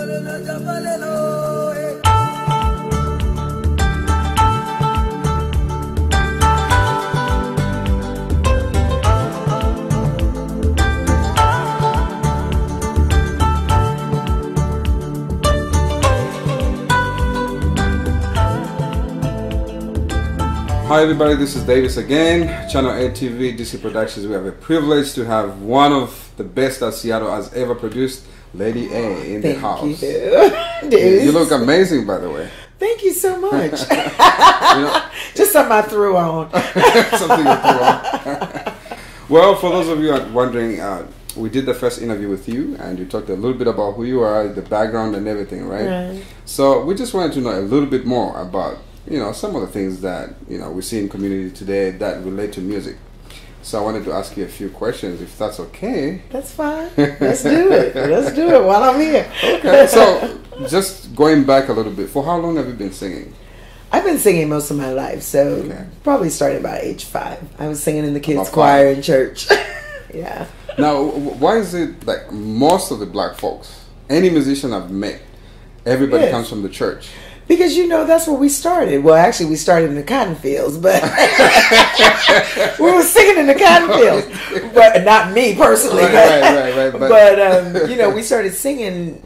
Hi everybody, this is Davies again, Channel 8 TV, DC Productions. We have a privilege to have one of the best that Seattle has ever produced, Lady A, in the house. Thank you. You look amazing, by the way. Thank you so much. Just something I threw on. Something you threw on. Well, for those of you wondering, we did the first interview with you, and you talked a little bit about who you are, the background and everything, right? So we just wanted to know a little bit more about some of the things that, we see in community today that relate to music. So I wanted to ask you a few questions, if that's okay. That's fine. Let's do it. Let's do it while I'm here. Okay, so just going back a little bit, for how long have you been singing? I've been singing most of my life, so probably started about age 5. I was singing in the kids' choir in church. Yeah. Now, why is it like most of the black folks, any musician I've met, everybody comes from the church? Because that's where we started. Well, actually, we started in the cotton fields, but we were singing in the cotton fields. But not me personally. Right. But we started singing.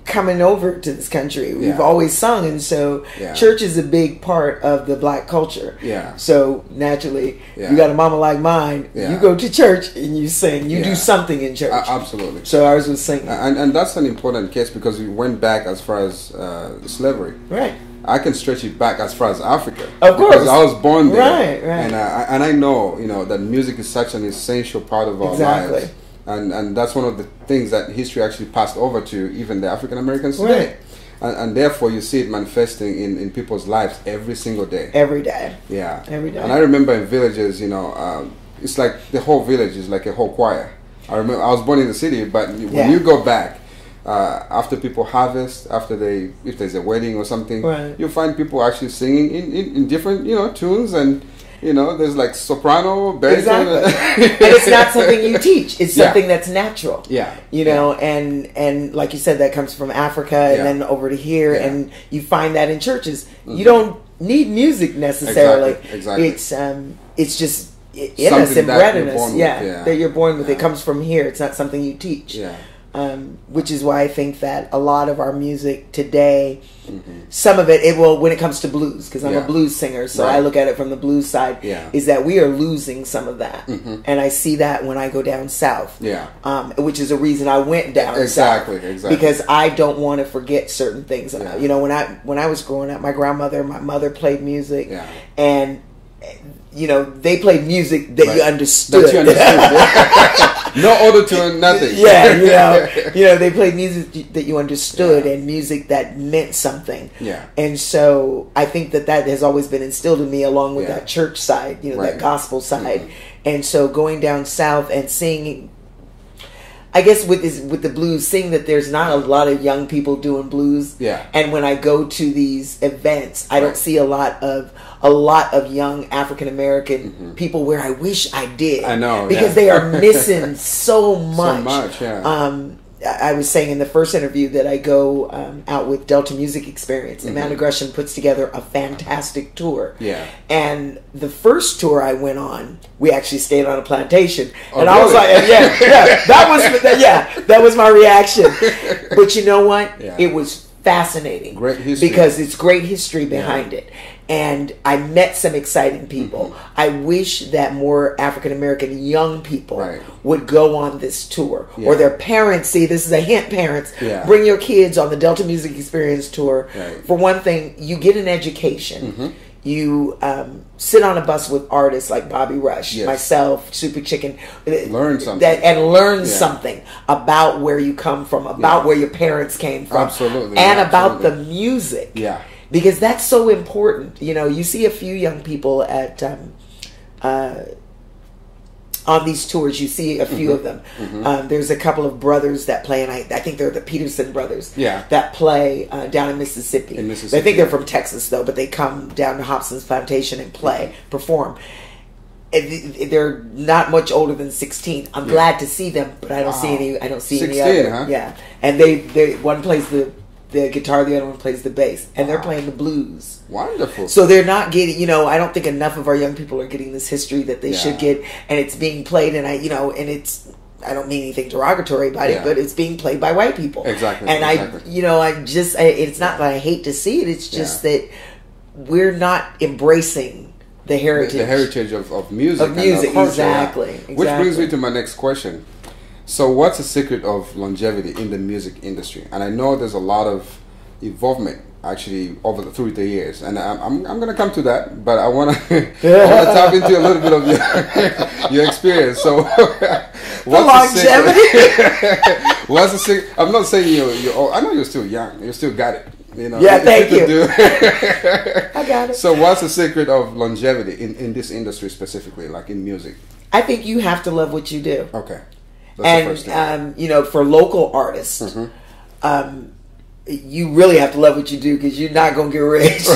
Coming over to this country, we've always sung, and so church is a big part of the black culture. Yeah. So naturally, you got a mama like mine. You go to church and you sing. You do something in church. Absolutely. So ours was singing, and that's an important case because we went back as far as slavery. Right. I can stretch it back as far as Africa. Of course. Because I was born there. Right. And I know, that music is such an essential part of our lives. And that's one of the things that history actually passed over to even the African Americans today. Right. And therefore you see it manifesting in people's lives every single day. Every day. Yeah. Every day. And I remember in villages, it's like the whole village is like a whole choir. I remember I was born in the city, but when you go back, after people harvest, if there's a wedding or something, you'll find people actually singing in different, tunes, and there's like soprano, baritone. Exactly. And it's not something you teach. It's something that's natural. Yeah. And like you said, that comes from Africa and then over to here, and you find that in churches. You don't need music necessarily. Exactly. It's just in us, inbred in us. That you're born with. It comes from here. It's not something you teach. Yeah. Which is why I think that a lot of our music today, some of it when it comes to blues, because I'm a blues singer, so I look at it from the blues side, is that we are losing some of that. And I see that when I go down south, which is a reason I went down south. Exactly. Because I don't want to forget certain things. When I was growing up, my grandmother, my mother played music, and they played music that you understood. No auto-tune, nothing. They played music that you understood and music that meant something. Yeah. And so I think that has always been instilled in me, along with that church side, that gospel side. And so going down south and singing, I guess with the blues, seeing that there's not a lot of young people doing blues. Yeah. And when I go to these events, I don't see a lot of young African American people where I wish I did. I know. Because they are missing so much. So much, yeah. I was saying in the first interview that I go out with Delta Music Experience, and Mount Aggression puts together a fantastic tour. Yeah. And the first tour I went on, we actually stayed on a plantation, and I was like, that was my reaction. But you know what? Yeah. It was fascinating. Great history. Because it's great history behind it. And I met some exciting people. I wish that more African American young people would go on this tour. Or their parents, see, this is a hint, parents, bring your kids on the Delta Music Experience tour. For one thing, you get an education. You sit on a bus with artists like Bobby Rush, myself, Super Chicken. Learn something. Learn something about where you come from, about where your parents came from. Absolutely. And about the music. Yeah. Because that's so important. You see a few young people at on these tours. You see a few of them. There's a couple of brothers that play, and I think they're the Peterson brothers that play down in Mississippi. I think they're from Texas, though, but they come down to Hobson's Plantation and play, perform. they're not much older than 16. I'm glad to see them, but I don't see any. I don't see 16, any other. Huh? Yeah, and they one plays the guitar, the other one plays the bass, and they're playing the blues. Wonderful. So they're not getting. I don't think enough of our young people are getting this history that they should get, and it's being played. And and it's. I don't mean anything derogatory about it, but it's being played by white people. Exactly. And it's not that I hate to see it. It's just that we're not embracing the heritage of music. Of music, culture, exactly. Which brings me to my next question. So what's the secret of longevity in the music industry? And I know there's a lot of involvement actually through the years, and I'm going to come to that, but I want to tap into a little bit of your experience. So what's longevity? What's the secret? I'm not saying you're old. I know you're still young. You still got it. Thank you. I got it. So what's the secret of longevity in this industry specifically, like in music? I think you have to love what you do. Okay. That's the first thing. For local artists, you really have to love what you do because you're not going to get rich.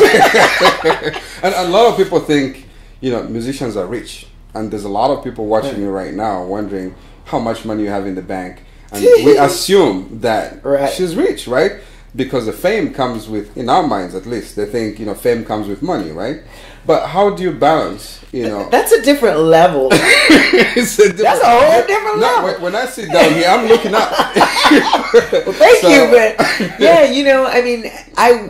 And a lot of people think, musicians are rich. And there's a lot of people watching you right now wondering how much money you have in the bank. And we assume that she's rich, right? Because the fame comes with, in our minds at least, they think, fame comes with money, right? But how do you balance, That's a different level. That's a whole different level. When I sit down here, I'm looking up. Well, thank you, but I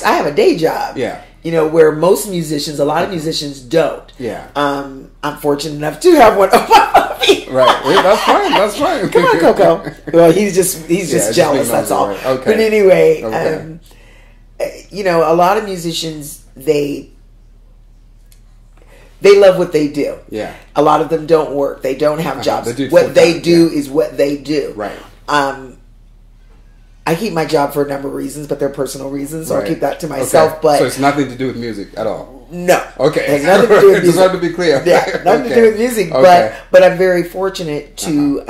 have a day job. Yeah. Where most musicians, a lot of musicians don't. Yeah. I'm fortunate enough to have one of my feet. Right. That's fine. That's fine. Come on, Coco. Well, he's just jealous. That's all. Right. Okay. But anyway, a lot of musicians they love what they do. Yeah. A lot of them don't work. They don't have jobs. They what they do is what they do. Right. I keep my job for a number of reasons, but they're personal reasons, so I'll keep that to myself. Okay. But so it's nothing to do with music at all? No. Okay. It has nothing to do with music. Just wanted to be clear. Yeah, nothing to do with music, but I'm very fortunate to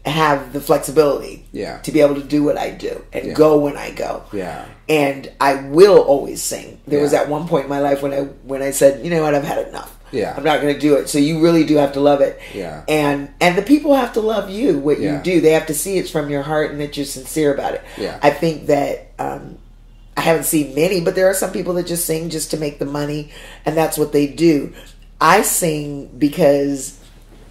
have the flexibility to be able to do what I do and go when I go. Yeah. And I will always sing. There was at one point in my life when I said, you know what, I've had enough. Yeah. I'm not going to do it. So you really do have to love it. Yeah. And the people have to love you, what you do. They have to see it's from your heart and that you're sincere about it. Yeah. I think that I haven't seen many, but there are some people that just sing just to make the money, and that's what they do. I sing because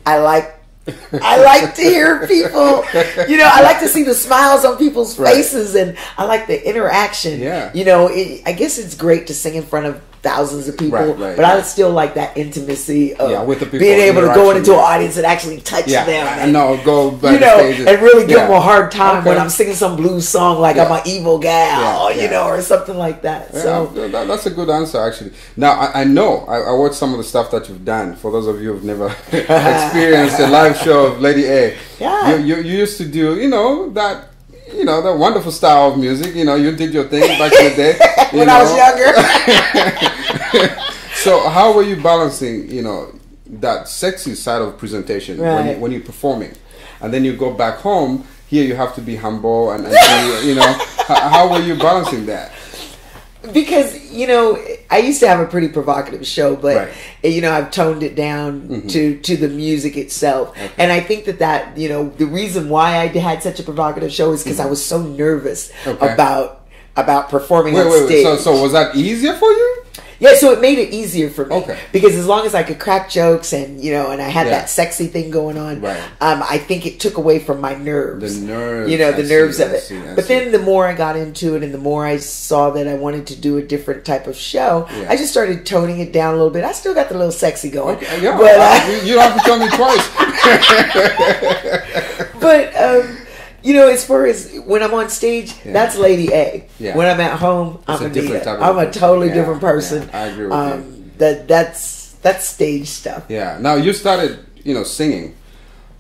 I like to hear people, I like to see the smiles on people's faces, and I like the interaction. Yeah. I guess it's great to sing in front of thousands of people, but I still like that intimacy of with the people, being able to go into an audience and actually touch them. And go back and really give them a hard time when I'm singing some blues song like I'm an evil gal, or something like that. So that's a good answer, actually. Now I know I watched some of the stuff that you've done. For those of you who've never experienced a live show of Lady A, you used to do that wonderful style of music. You did your thing back in the day. When I was younger. So how were you balancing, that sexy side of presentation when you're performing? And then you go back home, here you have to be humble and how were you balancing that? Because, I used to have a pretty provocative show, but, I've toned it down to the music itself. Okay. And I think that the reason why I had such a provocative show is because I was so nervous about performing on stage. So was that easier for you? Yeah, so it made it easier for me. Okay. Because as long as I could crack jokes and and I had that sexy thing going on, I think it took away from my nerves. The nerves. The nerves of it. But then the more I got into it and the more I saw that I wanted to do a different type of show, I just started toning it down a little bit. I still got the little sexy going. Okay. Yeah, but you don't have to tell me twice. But as far as when I'm on stage, that's Lady A. Yeah. When I'm at home, I'm Anita. I'm a totally different person. Yeah, I agree with you. That's stage stuff. Yeah. Now you started, singing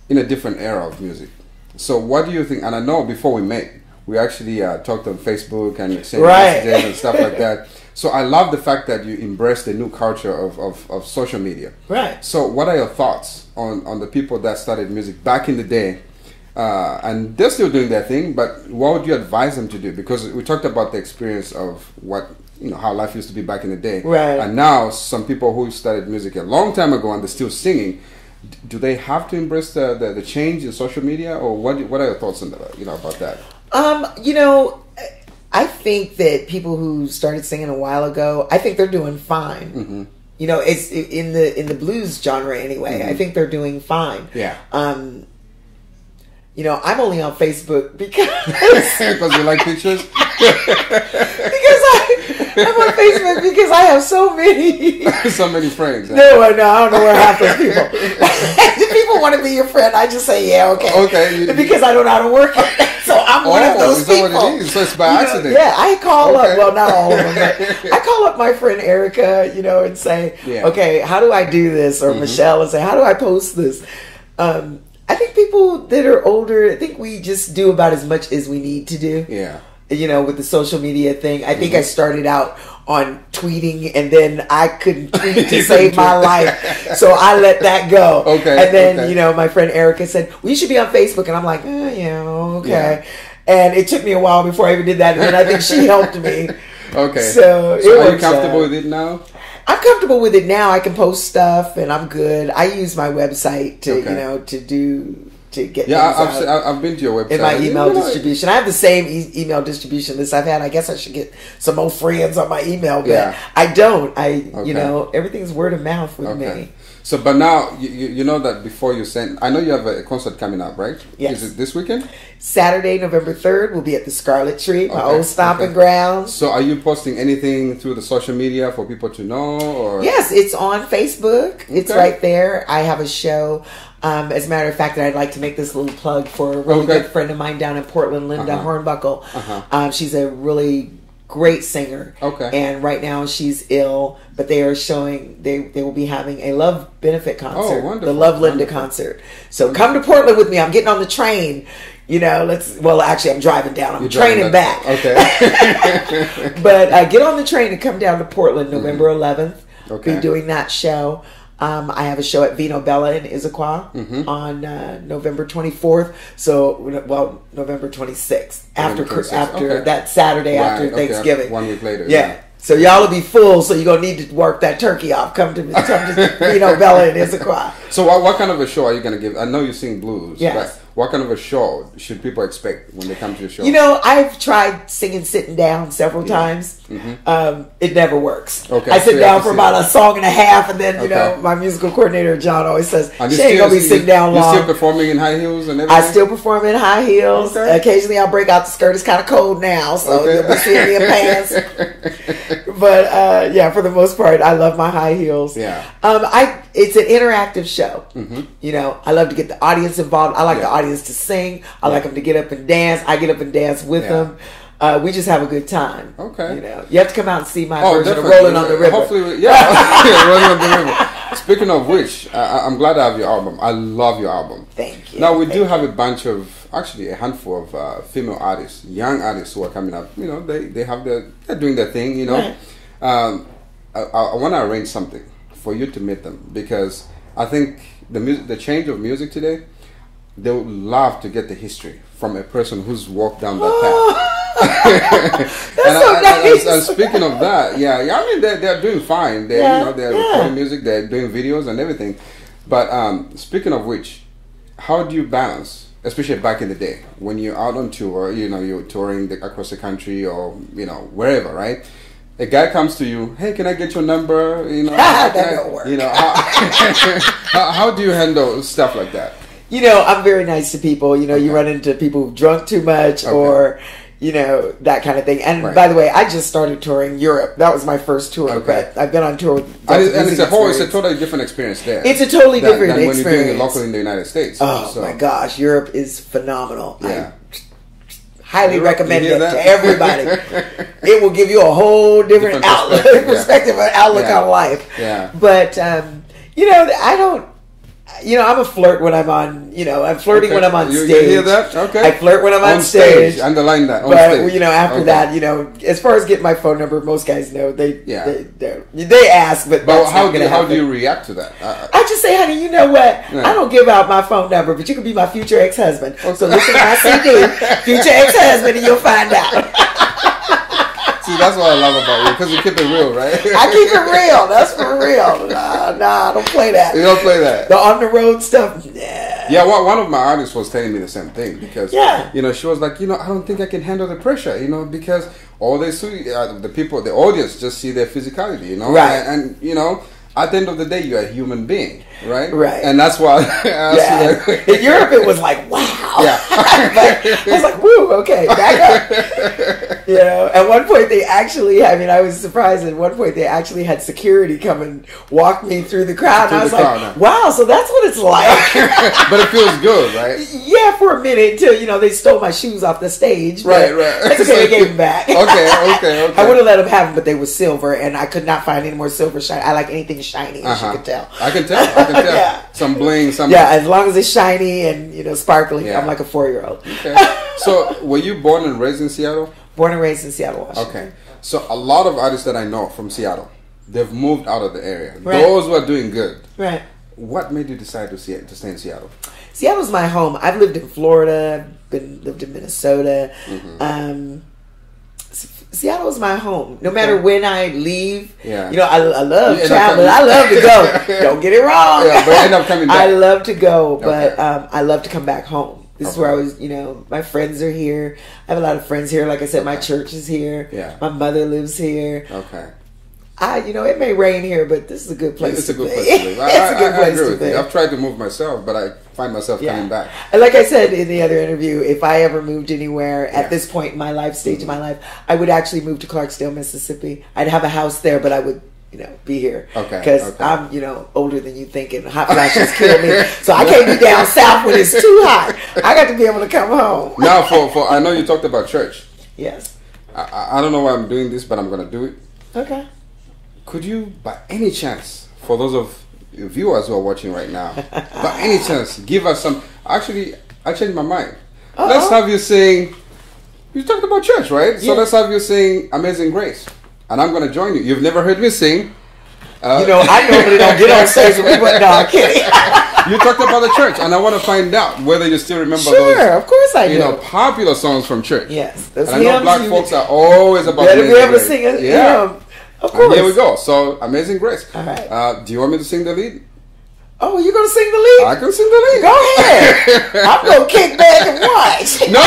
in a different era of music. So what do you think? And I know before we met, we actually talked on Facebook and sent messages and stuff like that. So I love the fact that you embrace the new culture of social media. Right. So what are your thoughts on the people that started music back in the day? And they're still doing their thing, but what would you advise them to do? Because we talked about the experience of what how life used to be back in the day. Right. And now some people who started music a long time ago and they're still singing, do they have to embrace the change in social media, or what are your thoughts on that, about that? I think that people who started singing a while ago, I think they're doing fine. Mm-hmm. It's in the blues genre anyway. Mm-hmm. I think they're doing fine. Yeah. I'm only on Facebook because you like pictures. Because I'm on Facebook because I have so many friends. No, I don't know where half those people. If people want to be your friend, I just say yeah, okay. Okay. Because I don't know how to work it. So I'm one of those people. Is that what it is? So it's by accident. Yeah, I call up. Well, not all of them, but I call up my friend Erica, and say, okay, how do I do this? Or Michelle, and say, how do I post this? I think people that are older, I think we just do about as much as we need to do. Yeah. With the social media thing. I think I started out on tweeting, and then I couldn't tweet to save my life. So I let that go. Okay. And then, my friend Erica said, well, you should be on Facebook. And I'm like, okay. Yeah. And it took me a while before I even did that. And then I think she helped me. Okay. So are you comfortable with it now? I'm comfortable with it now. I can post stuff, and I'm good. I use my website to, to get things out. I've been to your website. In my email distribution. I have the same email distribution list I've had. I guess I should get some more friends on my email, but I don't. Everything's word of mouth with me. So, but now, you know that before you send, I know you have a concert coming up, right? Yes. Is it this weekend? Saturday, November 3rd, we'll be at the Scarlet Tree, my old stomping grounds. So are you posting anything through the social media for people to know? Or? Yes, it's on Facebook. It's right there. I have a show. As a matter of fact, I'd like to make this little plug for a really good friend of mine down in Portland, Linda Hornbuckle. She's a really great singer. Okay. And right now she's ill, but they are showing, they will be having a Love benefit concert. Oh, wonderful. The Love Linda concert. So come to Portland with me. I'm getting on the train. Actually I'm driving down. I'm training back. Okay. But get on the train and come down to Portland November 11th. Okay. Be doing that show. I have a show at Vino Bella in Issaquah on November 24th. So, November 26th. After that Saturday after Thanksgiving. 1 week later. Yeah. So y'all will be full. So you're gonna need to work that turkey off. Come to Vino Bella in Issaquah. So what kind of a show are you gonna give? I know you sing blues. Yes. But what kind of a show should people expect when they come to your show? I've tried singing sitting down several times. It never works. Okay. I sit down for about a song and a half, and then my musical coordinator John always says she ain't gonna be sitting down long. You're still performing in high heels and everything? I still perform in high heels. Okay. Occasionally I'll break out the skirt. It's kind of cold now, so you'll be seeing me in pants. But for the most part, I love my high heels. Yeah. It's an interactive show. I love to get the audience involved. I like the audience to sing. I like them to get up and dance. I get up and dance with them. We just have a good time. Okay. You have to come out and see my version of Rolling on the River. Hopefully, Rolling on the River. Speaking of which, I'm glad I have your album. I love your album. Thank you. Now, we do have a bunch of, actually a handful of female artists, young artists who are coming up. They're doing their thing, Right. I want to arrange something for you to meet them, because I think the change of music today, they would love to get the history from a person who's walked down that path. Nice. And speaking of that, they're doing fine. They're recording music, they're doing videos and everything. But speaking of which, how do you balance, especially back in the day when you're out on tour, you're touring across the country or wherever, right? A guy comes to you, hey, can I get your number? That don't work. How do you handle stuff like that? I'm very nice to people. You run into people who've drunk too much or, that kind of thing. And by the way, I just started touring Europe. That was my first tour, but I've been on tour with it's a totally different experience there. It's a totally different than experience. When you're doing it locally in the United States. Oh, my gosh. Europe is phenomenal. Yeah. Highly recommend it to everybody. It will give you a whole different outlook, perspective, outlook on life. Yeah. But I don't. I'm a flirt when I'm on. I'm flirting when I'm on stage. You hear that? Okay. I flirt when I'm on stage. Underline that. But after that, as far as getting my phone number, most guys know they ask, but how do you react to that? I just say, honey, you know what? I don't give out my phone number, but you can be my future ex-husband. So listen to my CD, future ex-husband, and you'll find out. See, that's what I love about you, because you keep it real, right? I keep it real. That's for real. Nah, don't play that. You don't play that. The on the road stuff, nah. Yeah, well, one of my artists was telling me the same thing, because, she was like, I don't think I can handle the pressure, because all they see, the people, the audience just see their physicality, Right. And at the end of the day, you're a human being, right? Right. And that's why I asked you. In Europe, it was like, wow. Yeah. I was like, woo, okay, back up. At one point they actually, I was surprised, at one point they actually had security come and walk me through the crowd. And I was like, wow, so that's what it's like. But it feels good, right? Yeah, for a minute, until, they stole my shoes off the stage. Right. It's okay, they gave them back. Okay. I would have let them have them, but they were silver, and I could not find any more silver shiny. I like anything shiny, as you could tell. I can tell. Yeah. Some bling, some... Yeah, as long as it's shiny and, sparkling, I'm like a 4-year-old. Okay. So, were you born and raised in Seattle? Born and raised in Seattle, Washington. Okay. So, a lot of artists that I know from Seattle, they've moved out of the area. Right. Those who are doing good. Right. What made you decide to stay in Seattle? Seattle's my home. I've lived in Florida, lived in Minnesota. Mm-hmm. Seattle's my home. No matter when I leave, I love traveling. I love to go. Don't get it wrong. Yeah, but I end up coming back. I love to go, but I love to come back home. This is where I was, my friends are here. I have a lot of friends here. Like I said, my church is here. Yeah. My mother lives here. Okay. It may rain here, but this is a good place. It's a good place to live. It's a good place to live. I've tried to move myself, but I find myself coming back. And like I said in the other interview, if I ever moved anywhere at this point in my life, stage of my life, I would actually move to Clarksdale, Mississippi. I'd have a house there, but I would, be here. Okay. Because I'm, older than you think, and hot flashes kill me. So I can't be down south when it's too hot. I got to be able to come home. Now, for I know you talked about church. Yes. I don't know why I'm doing this, but I'm going to do it. Okay. Could you, by any chance, for those of you viewers who are watching right now, by any chance, give us some... Actually, I changed my mind. Uh-oh. Let's have you sing... You talked about church, right? So let's have you sing Amazing Grace. And I'm going to join you. You've never heard me sing. I normally don't get on stage with people. No, I'm kidding. You talked about the church, and I want to find out whether you still remember those... Sure, of course I do. Popular songs from church. Yes. And I know black folks are always about better Amazing be able Grace. to sing it. Yeah. Of course. And here we go. So, Amazing Grace. All right. Do you want me to sing the lead? Oh, you're going to sing the lead? I can sing the lead. Go ahead. I'm going to kick back and watch. No.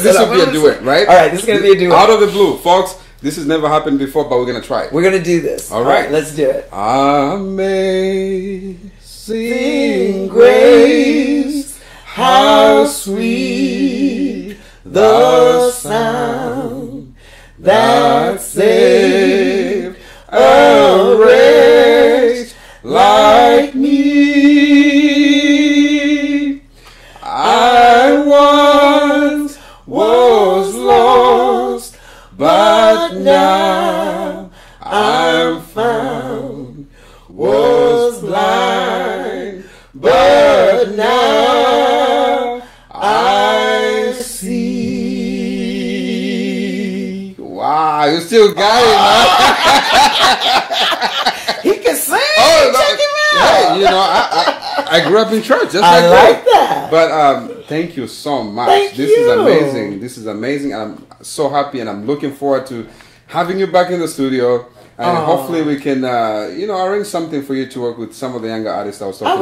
This will be a duet, right? All right, this is going to be a duet. Out of the blue. Folks, this has never happened before, but we're going to try it. We're going to do this. All right. Let's do it. Amazing grace, how sweet the sound that saved a wretch like me. I once was lost, but now I'm found. Was blind, but now I see. Wow, you still got it, man. He can sing. Check him out. Hey, I grew up in church. Just I like that. But thank you so much. This is amazing. This is amazing. And I'm so happy, and I'm looking forward to having you back in the studio. And hopefully we can, arrange something for you to work with some of the younger artists I was talking about. I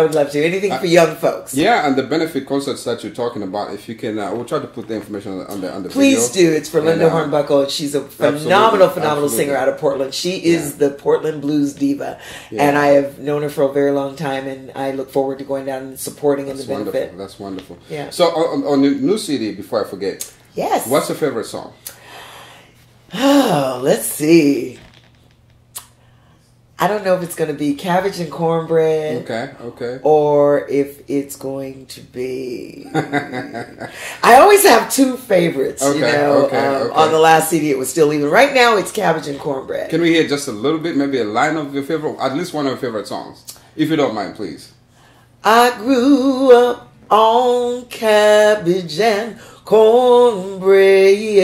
would love to. Anything for young folks. Yeah, and the benefit concerts that you're talking about, if you can, we'll try to put the information on the Please video. do. It's for Linda Hornbuckle. She's a phenomenal singer out of Portland. She is the Portland blues diva. Yeah. And I have known her for a very long time, and I look forward to going down and supporting in the benefit. That's wonderful. Yeah. So on the new CD, before I forget, yes. What's your favorite song? Oh, let's see. I don't know if it's going to be Cabbage and Cornbread. Okay. Or if it's going to be... I always have two favorites, Okay. On the last CD, it was Still Even. Right now, it's Cabbage and Cornbread. Can we hear just a little bit, maybe a line of your favorite, at least one of your favorite songs? If you don't mind, please. I grew up on cabbage and cornbread.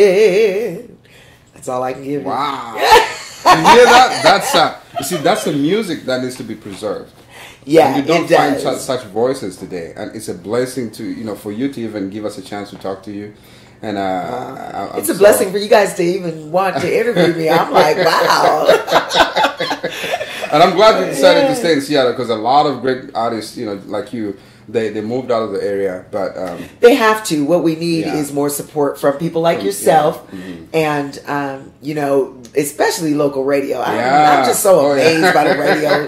That's all I can give you. Wow. You hear that? That's the music that needs to be preserved. Yeah, and you don't find such voices today, and it's a blessing to for you to even give us a chance to talk to you. And it's a blessing for you guys to even want to interview me. I'm like, wow. And I'm glad you decided to stay in Seattle, because a lot of great artists, like you, they moved out of the area, but they have to. What we need is more support from people like yourself, and especially local radio. I'm just so amazed by the radio.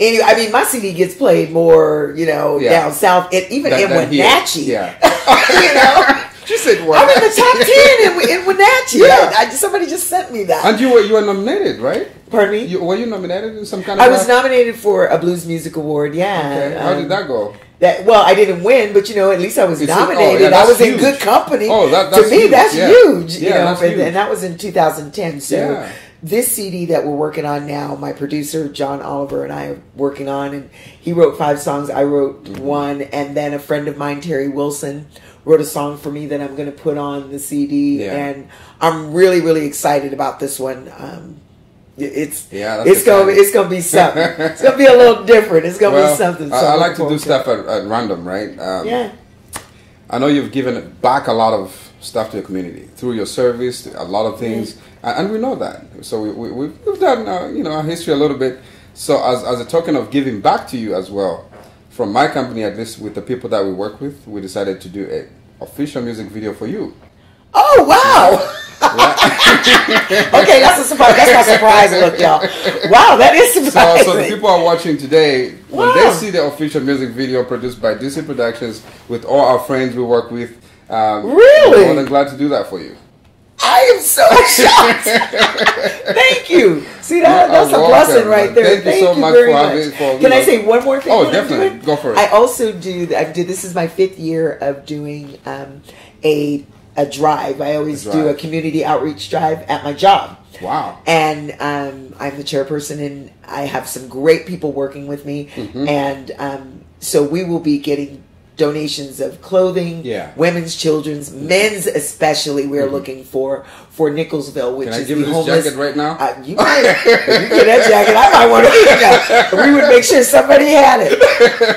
Anyway, I mean, my CD gets played more, down south, even in Wenatchee. Yeah. She said, "What?" I'm in the top 10 in Wenatchee. Yeah. Somebody just sent me that. And you were nominated, right? Pardon me? Were you nominated in some kind of? I was nominated for a Blues Music Award. Yeah. Okay. How did that go? Well, I didn't win, but at least I was nominated. I was huge. In good company. Oh, that's to me, huge. that's huge. That's huge. And that was in 2010. So this CD that we're working on now, my producer John Oliver and I are working on, and he wrote 5 songs. I wrote one, and then a friend of mine, Terry Wilson, wrote a song for me that I'm going to put on the CD, and I'm really, really excited about this one. It's gonna be something. It's gonna be a little different. It's gonna be something. So I like to do stuff at random, right? I know you've given back a lot of stuff to your community through your service, a lot of things, and we know that. So we've done our history a little bit. So as a token of giving back to you as well, from my company, at least with the people that we work with, we decided to do a official music video for you. Oh wow! Okay, that's a surprise. That's my surprise look, y'all. Wow, that is surprising. So the people are watching today, when they see the official music video produced by DC Productions with all our friends we work with, really, I'm more than glad to do that for you. I am so shocked. Thank you. See, that's a blessing right there. Thank you so much very much. Can I say one more thing? Oh, definitely. Go for it. I also this is my 5th year of doing a drive. I always do a community outreach drive at my job. Wow. And I'm the chairperson, and I have some great people working with me. And so we will be getting donations of clothing, women's, children's, men's especially. We're looking for Nicholsville, which is the homeless. Can I give you this jacket right now? You might. If you get that jacket, I might want to eat that. We would make sure somebody had it.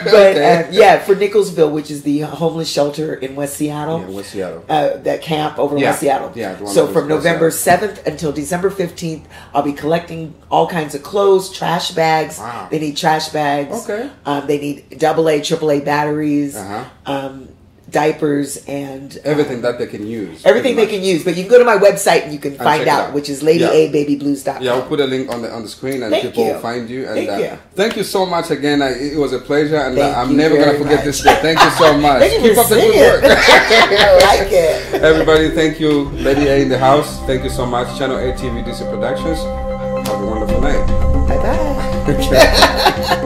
But for Nicholsville, which is the homeless shelter in West Seattle. Yeah, West Seattle. That camp over in West Seattle. Yeah. So from November 7th until December 15th, I'll be collecting all kinds of clothes, trash bags. Wow. They need trash bags. Okay. They need AA, AAA batteries. Diapers, and everything that they can use. Everything they can use, but you can go to my website and you can find out, which is ladiababyblues.com. Yeah, I'll put a link on the screen, and people will find you. And thank you so much again. It was a pleasure, and I'm never going to forget this day. Thank you so much. Keep up the good work. I like it. Everybody, thank you. Lady A in the house. Thank you so much. Channel A TV DC Productions. Have a wonderful night. Bye bye.